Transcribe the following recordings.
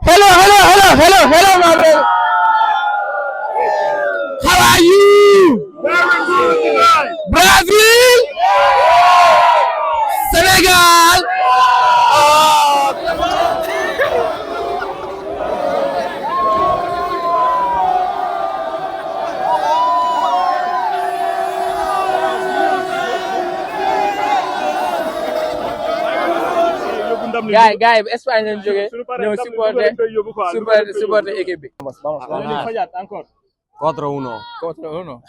hello, my brother. How are you? Very good tonight. Brazil, Senegal. Gars yi Espagne lañ jógee ñëw supporter équipe bi. Vamos. 4-1. 4-1.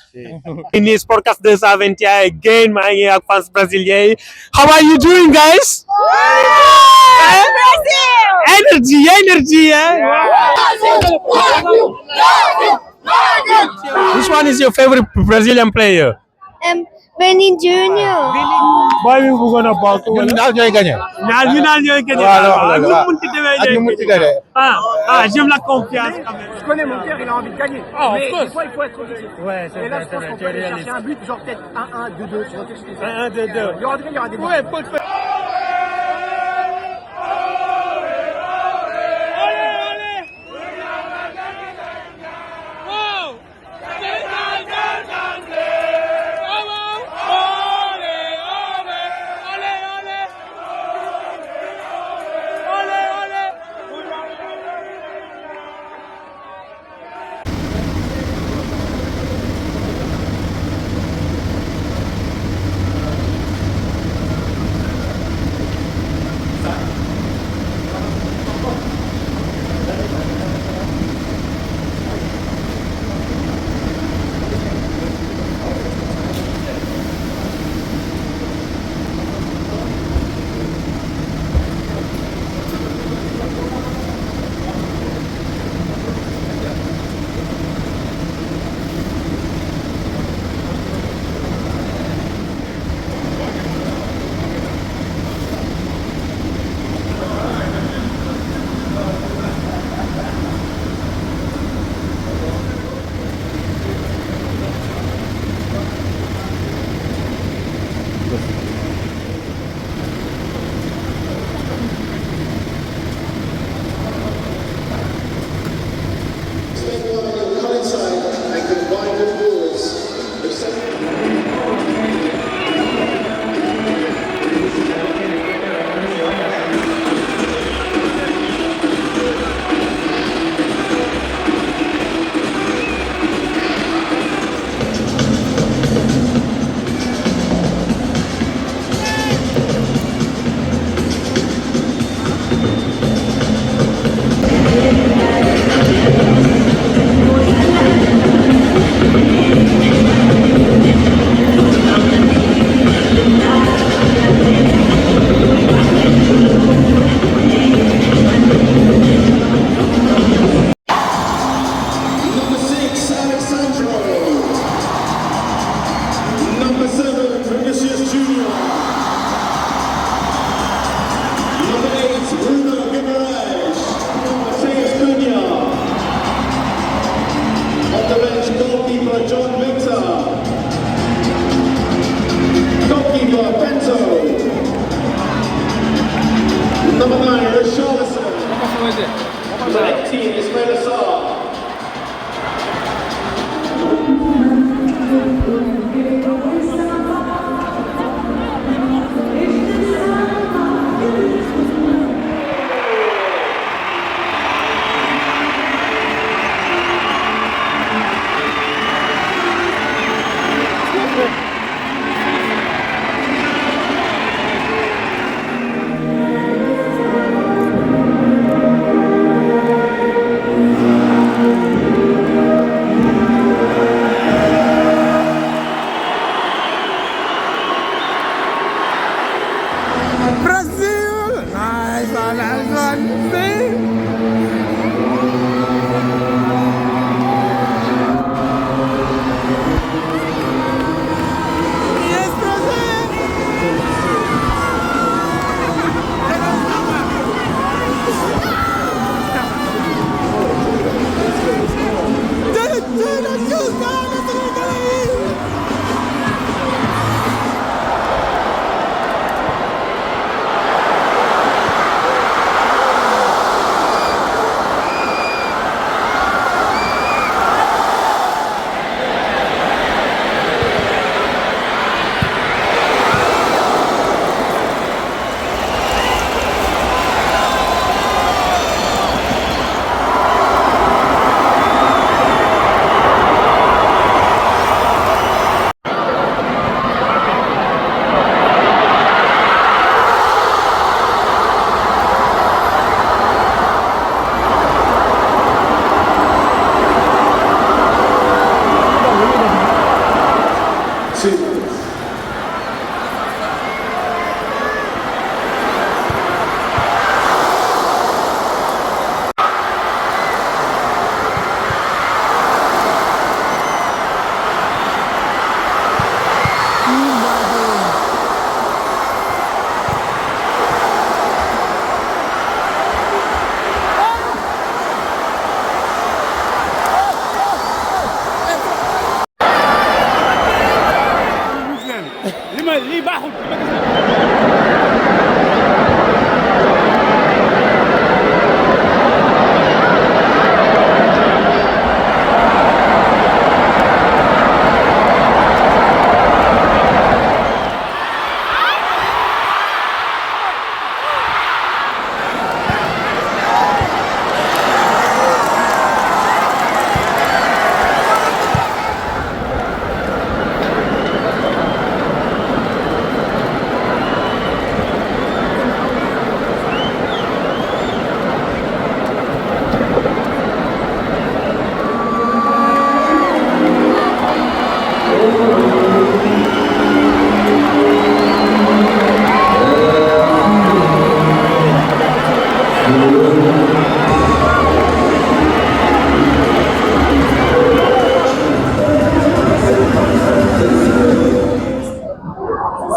In Sportcast 221 again, maa ngi ak fans brésilien. How are you doing, guys? Brazil! Energy, eh? Which one is your favorite Brazilian player? Benny Junior. Boy bi bëggoon a bokk. ñun daal ñooy gagné. ñu naan ñooy gagné. Waaw, ak ñu munti demee. J'aime la confiance quand même. Je connais mon père, il a envie de gagner. Mais des fois, il faut être objectif. Ouais, et là, je pense qu'on peut aller chercher un but, genre peut-être 1-1, 2-2, tu vois, quelque chose comme ça. 1-2. Il y aura des Ouais,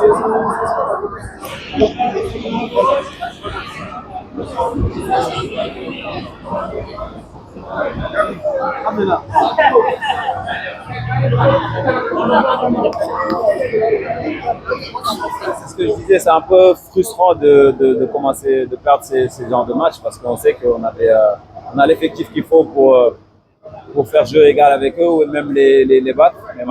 C'est ce que je disais, c'est un peu frustrant de commencer, de perdre ces genres de matchs parce qu'on sait qu'on a l'effectif qu'il faut pour faire jeu égal avec eux ou même les battre. Mais